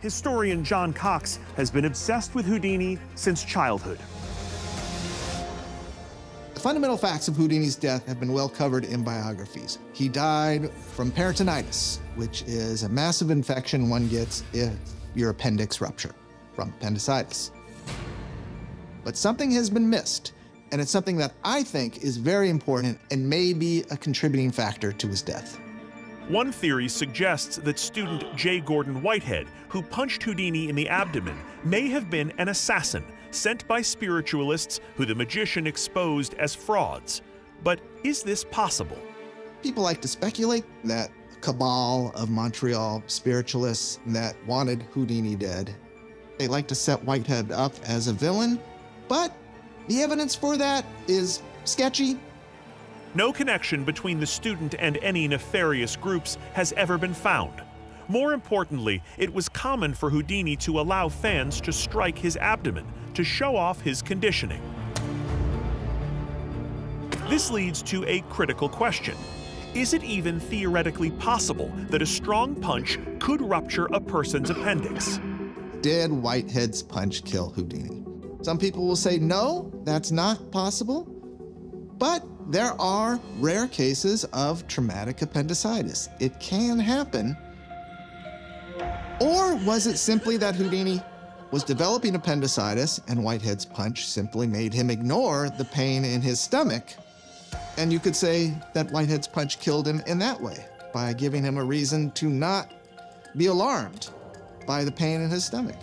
historian John Cox has been obsessed with Hudini since childhood. The fundamental facts of Hudini's death have been well covered in biographies. He died from peritonitis, which is a massive infection one gets if your appendix rupture, from appendicitis. But something has been missed, and it's something that I think is very important and may be a contributing factor to his death. One theory suggests that student J. Gordon Whitehead, who punched Hudini in the abdomen, may have been an assassin sent by spiritualists who the magician exposed as frauds. But is this possible? People like to speculate that the cabal of Montreal spiritualists that wanted Hudini dead, they like to set Whitehead up as a villain, but the evidence for that is sketchy. No connection between the student and any nefarious groups has ever been found. More importantly, it was common for Hudini to allow fans to strike his abdomen to show off his conditioning. This leads to a critical question. Is it even theoretically possible that a strong punch could rupture a person's appendix? Did Whitehead's punch kill Hudini? Some people will say no, that's not possible, but there are rare cases of traumatic appendicitis. It can happen. Or was it simply that Hudini was developing appendicitis and Whitehead's punch simply made him ignore the pain in his stomach? And you could say that Whitehead's punch killed him in that way, by giving him a reason to not be alarmed by the pain in his stomach.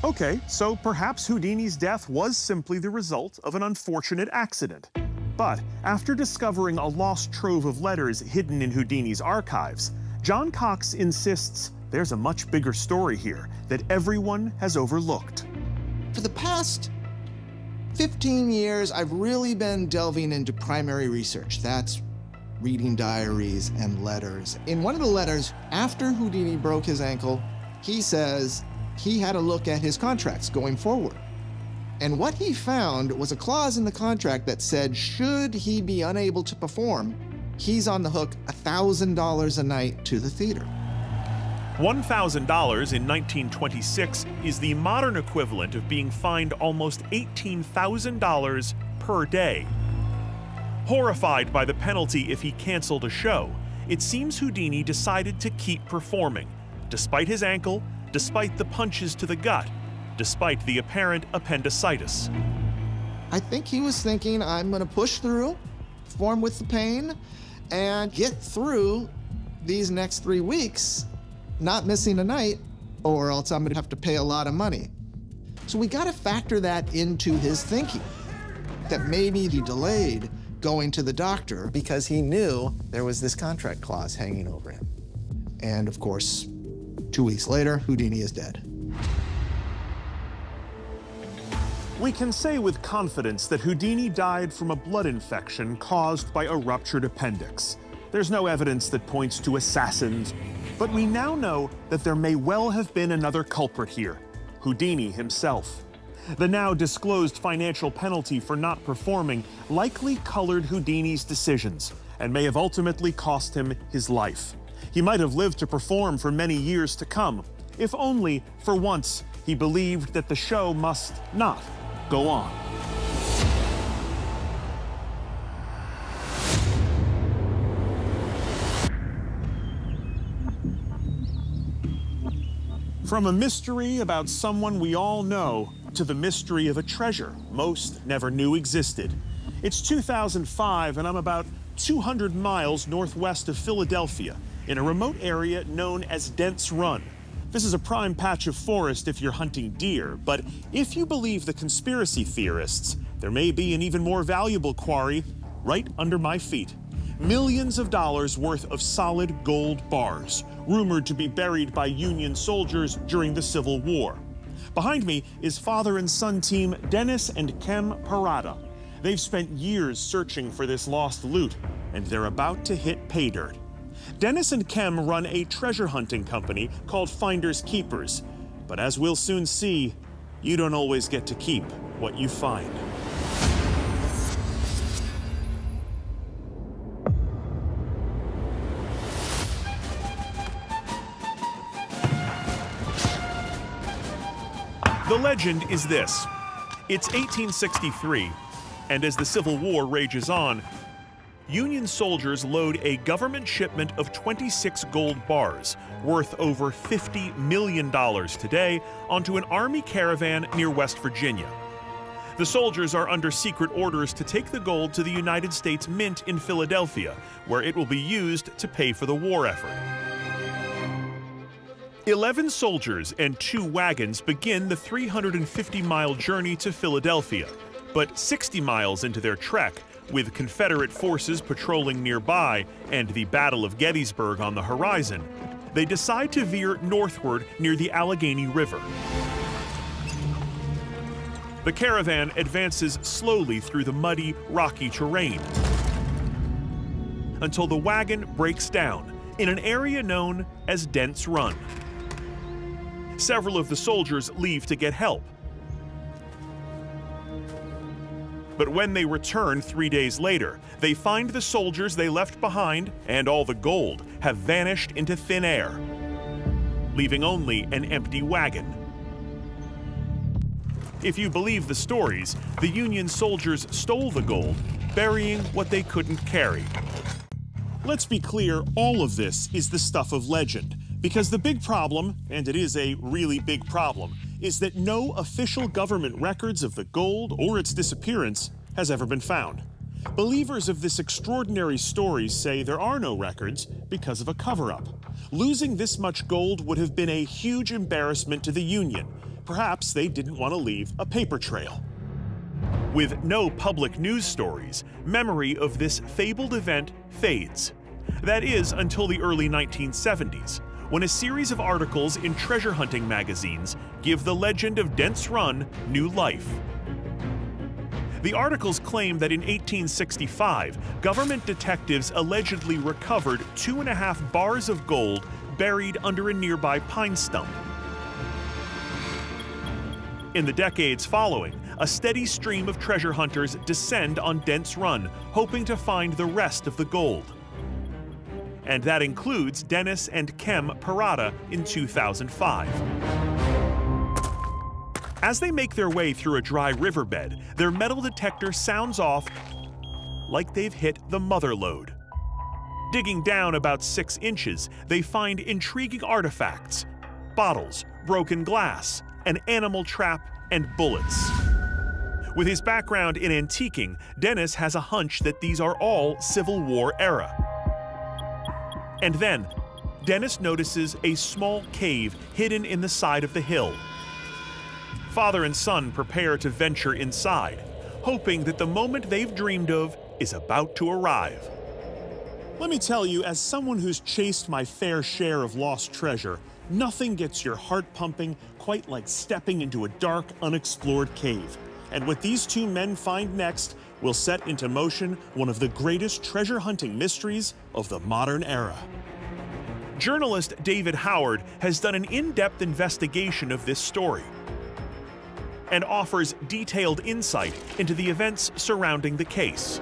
Okay, so perhaps Hudini's death was simply the result of an unfortunate accident. But after discovering a lost trove of letters hidden in Hudini's archives, John Cox insists there's a much bigger story here that everyone has overlooked. For the past 15 years, I've really been delving into primary research. That's reading diaries and letters. In one of the letters, after Hudini broke his ankle, he says he had a look at his contracts going forward. And what he found was a clause in the contract that said, should he be unable to perform, he's on the hook $1,000 a night to the theater. $1,000 in 1926 is the modern equivalent of being fined almost $18,000 per day. Horrified by the penalty if he canceled a show, it seems Hudini decided to keep performing, despite his ankle, despite the punches to the gut, despite the apparent appendicitis. I think he was thinking, I'm gonna push through, perform with the pain, and get through these next 3 weeks, not missing a night, or else I'm gonna have to pay a lot of money. So we gotta factor that into his thinking, that maybe he delayed going to the doctor because he knew there was this contract clause hanging over him. And of course, 2 weeks later, Hudini is dead. We can say with confidence that Hudini died from a blood infection caused by a ruptured appendix. There's no evidence that points to assassins, but we now know that there may well have been another culprit here, Hudini himself. The now disclosed financial penalty for not performing likely colored Hudini's decisions and may have ultimately cost him his life. He might have lived to perform for many years to come, if only, for once, he believed that the show must not go on. From a mystery about someone we all know to the mystery of a treasure most never knew existed. It's 2005 and I'm about 200 miles northwest of Philadelphia in a remote area known as Dent's Run. This is a prime patch of forest if you're hunting deer, but if you believe the conspiracy theorists, there may be an even more valuable quarry right under my feet. Millions of dollars worth of solid gold bars, rumored to be buried by Union soldiers during the Civil War. Behind me is father and son team Dennis and Kem Parada. They've spent years searching for this lost loot, and they're about to hit pay dirt. Dennis and Kem run a treasure hunting company called Finders Keepers, but as we'll soon see, you don't always get to keep what you find. The legend is this. It's 1863, and as the Civil War rages on, Union soldiers load a government shipment of 26 gold bars, worth over $50 million today, onto an army caravan near West Virginia. The soldiers are under secret orders to take the gold to the United States Mint in Philadelphia, where it will be used to pay for the war effort. 11 soldiers and 2 wagons begin the 350-mile journey to Philadelphia, but 60 miles into their trek, with Confederate forces patrolling nearby and the Battle of Gettysburg on the horizon, they decide to veer northward near the Allegheny River. The caravan advances slowly through the muddy, rocky terrain until the wagon breaks down in an area known as Dent's Run. Several of the soldiers leave to get help. But when they return 3 days later, they find the soldiers they left behind and all the gold have vanished into thin air, leaving only an empty wagon. If you believe the stories, the Union soldiers stole the gold, burying what they couldn't carry. Let's be clear, all of this is the stuff of legend, because the big problem, and it is a really big problem, is that no official government records of the gold or its disappearance has ever been found. Believers of this extraordinary story say there are no records because of a cover-up. Losing this much gold would have been a huge embarrassment to the Union. Perhaps they didn't want to leave a paper trail. With no public news stories, memory of this fabled event fades. That is until the early 1970s, when a series of articles in treasure hunting magazines give the legend of Dent's Run new life. The articles claim that in 1865, government detectives allegedly recovered 2.5 bars of gold buried under a nearby pine stump. In the decades following, a steady stream of treasure hunters descend on Dent's Run, hoping to find the rest of the gold. And that includes Dennis and Kem Parada in 2005. As they make their way through a dry riverbed, their metal detector sounds off like they've hit the mother lode. Digging down about 6 inches, they find intriguing artifacts: bottles, broken glass, an animal trap, and bullets. With his background in antiquing, Dennis has a hunch that these are all Civil War era. And then, Dennis notices a small cave hidden in the side of the hill. Father and son prepare to venture inside, hoping that the moment they've dreamed of is about to arrive. Let me tell you, as someone who's chased my fair share of lost treasure, nothing gets your heart pumping quite like stepping into a dark, unexplored cave. And what these 2 men find next will set into motion one of the greatest treasure hunting mysteries of the modern era. Journalist David Howard has done an in-depth investigation of this story and offers detailed insight into the events surrounding the case.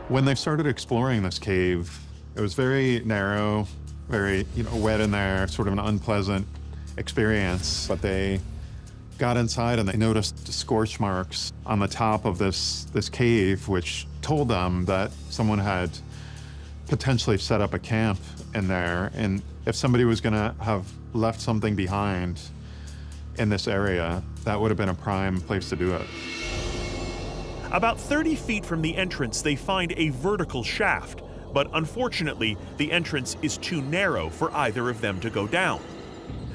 When they started exploring this cave, it was very narrow, very wet in there, sort of an unpleasant experience. But they got inside and they noticed scorch marks on the top of this cave, which told them that someone had potentially set up a camp in there. And if somebody was gonna have left something behind in this area, that would have been a prime place to do it. About 30 feet from the entrance, they find a vertical shaft, but unfortunately, the entrance is too narrow for either of them to go down.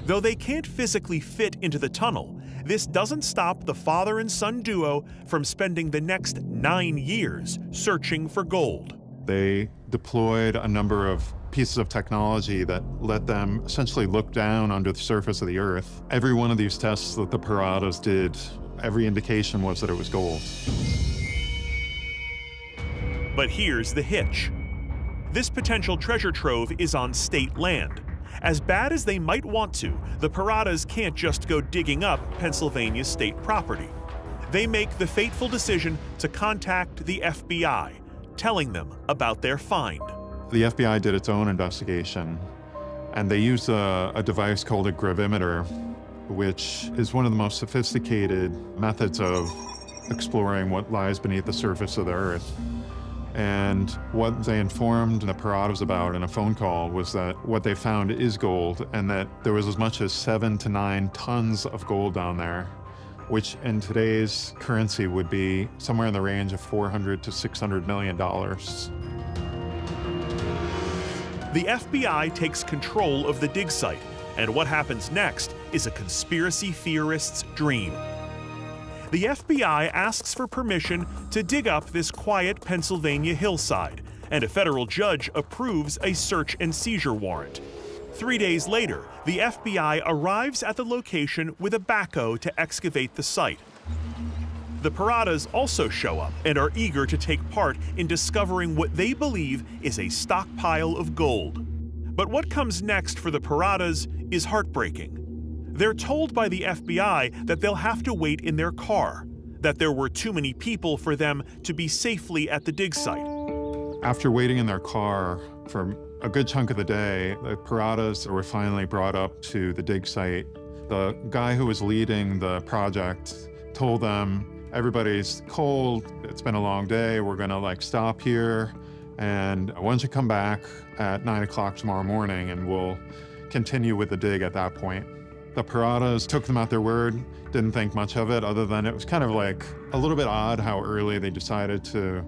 Though they can't physically fit into the tunnel, this doesn't stop the father and son duo from spending the next 9 years searching for gold. They deployed a number of pieces of technology that let them essentially look down under the surface of the earth. Every one of these tests that the Paradas did, every indication was that it was gold. But here's the hitch. This potential treasure trove is on state land. As bad as they might want to, the Paradas can't just go digging up Pennsylvania's state property. They make the fateful decision to contact the FBI, telling them about their find. The FBI did its own investigation, and they used a device called a gravimeter which is one of the most sophisticated methods of exploring what lies beneath the surface of the earth. And what they informed the Paradas about in a phone call was that what they found is gold, and that there was as much as 7 to 9 tons of gold down there, which in today's currency would be somewhere in the range of $400 to $600 million. The FBI takes control of the dig site, and what happens next is a conspiracy theorist's dream. The FBI asks for permission to dig up this quiet Pennsylvania hillside, and a federal judge approves a search and seizure warrant. 3 days later, the FBI arrives at the location with a backhoe to excavate the site. The Paradas also show up and are eager to take part in discovering what they believe is a stockpile of gold. But what comes next for the Paradas is heartbreaking. They're told by the FBI that they'll have to wait in their car, that there were too many people for them to be safely at the dig site. After waiting in their car for a good chunk of the day, the Paradas were finally brought up to the dig site. The guy who was leading the project told them, everybody's cold, it's been a long day, we're gonna stop here, and why don't you come back at 9 o'clock tomorrow morning and we'll continue with the dig at that point. The Paradas took them at their word, didn't think much of it, other than it was kind of a little bit odd how early they decided to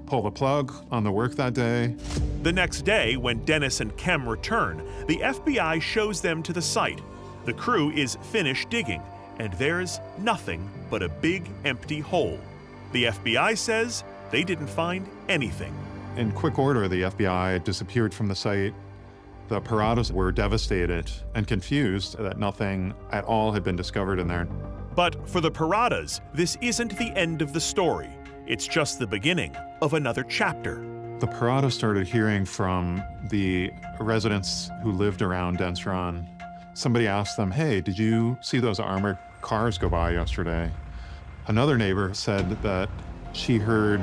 pull the plug on the work that day. The next day, when Dennis and Kem return, the FBI shows them to the site. The crew is finished digging, and there's nothing but a big empty hole. The FBI says they didn't find anything. In quick order, the FBI disappeared from the site. The Paradas were devastated and confused that nothing at all had been discovered in there. But for the Paradas, this isn't the end of the story. It's just the beginning of another chapter. The Paradas started hearing from the residents who lived around Dents Run. Somebody asked them, hey, did you see those armored cars go by yesterday? Another neighbor said that she heard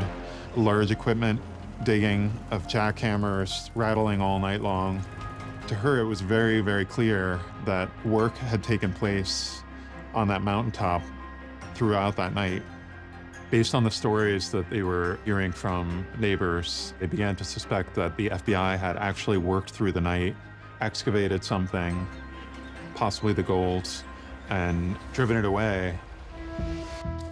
large equipment digging of jackhammers rattling all night long. To her, it was very, very clear that work had taken place on that mountaintop throughout that night. Based on the stories that they were hearing from neighbors, they began to suspect that the FBI had actually worked through the night, excavated something, possibly the gold, and driven it away.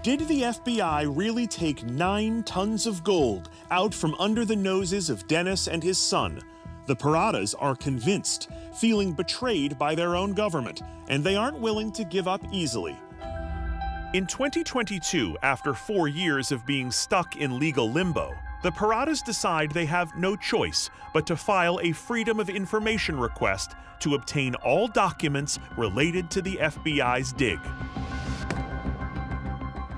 Did the FBI really take 9 tons of gold out from under the noses of Dennis and his son? The Paradas are convinced, feeling betrayed by their own government, and they aren't willing to give up easily. In 2022, after 4 years of being stuck in legal limbo, the Paradas decide they have no choice but to file a Freedom of Information request to obtain all documents related to the FBI's dig.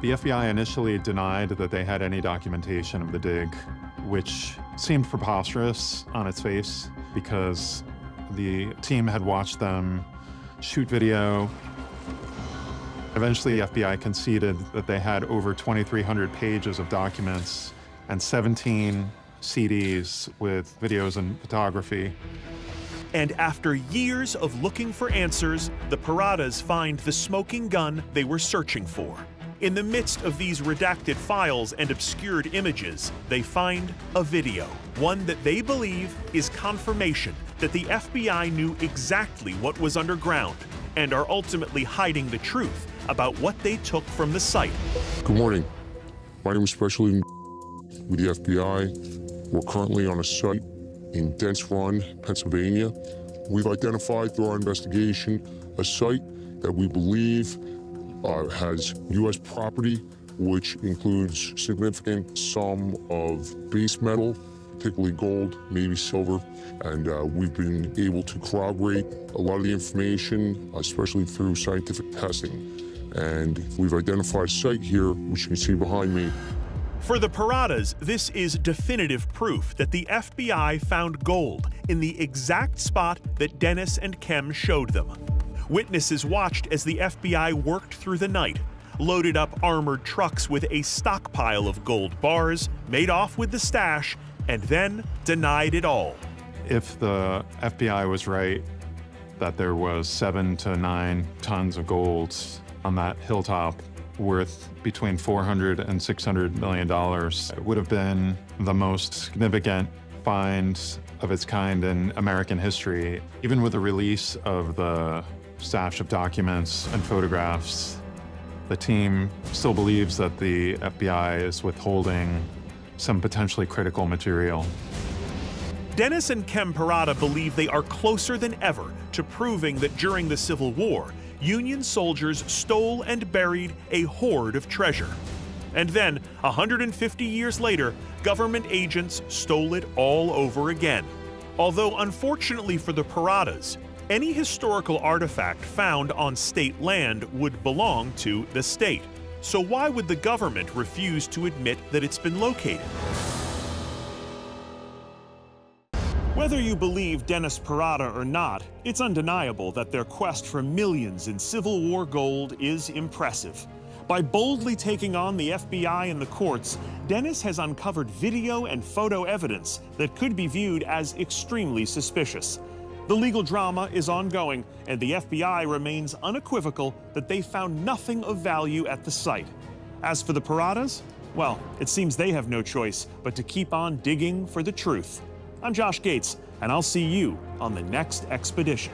The FBI initially denied that they had any documentation of the dig, which seemed preposterous on its face because the team had watched them shoot video. Eventually, the FBI conceded that they had over 2,300 pages of documents and 17 CDs with videos and photography. And after years of looking for answers, the Paradas find the smoking gun they were searching for. In the midst of these redacted files and obscured images, they find a video, one that they believe is confirmation that the FBI knew exactly what was underground and are ultimately hiding the truth about what they took from the site. Good morning. My name is Special Agent with the FBI. We're currently on a site in Dents Run, Pennsylvania. We've identified through our investigation a site that we believe has U.S. property, which includes significant sum of base metal, particularly gold, maybe silver, and we've been able to corroborate a lot of the information, especially through scientific testing. And we've identified a site here, which you can see behind me. For the Paradas, this is definitive proof that the FBI found gold in the exact spot that Dennis and Kem showed them. Witnesses watched as the FBI worked through the night, loaded up armored trucks with a stockpile of gold bars, made off with the stash, and then denied it all. If the FBI was right, that there was 7 to 9 tons of gold on that hilltop worth between $400 and $600 million. It would have been the most significant find of its kind in American history. Even with the release of the stash of documents and photographs, the team still believes that the FBI is withholding some potentially critical material. Dennis and Kem Parada believe they are closer than ever to proving that during the Civil War, Union soldiers stole and buried a hoard of treasure. And then, 150 years later, government agents stole it all over again. Although unfortunately for the Paradas, any historical artifact found on state land would belong to the state. So why would the government refuse to admit that it's been located? Whether you believe Dennis Parada or not, it's undeniable that their quest for millions in Civil War gold is impressive. By boldly taking on the FBI and the courts, Dennis has uncovered video and photo evidence that could be viewed as extremely suspicious. The legal drama is ongoing, and the FBI remains unequivocal that they found nothing of value at the site. As for the Paradas, well, it seems they have no choice but to keep on digging for the truth. I'm Džoš Gejts, and I'll see you on the next expedition.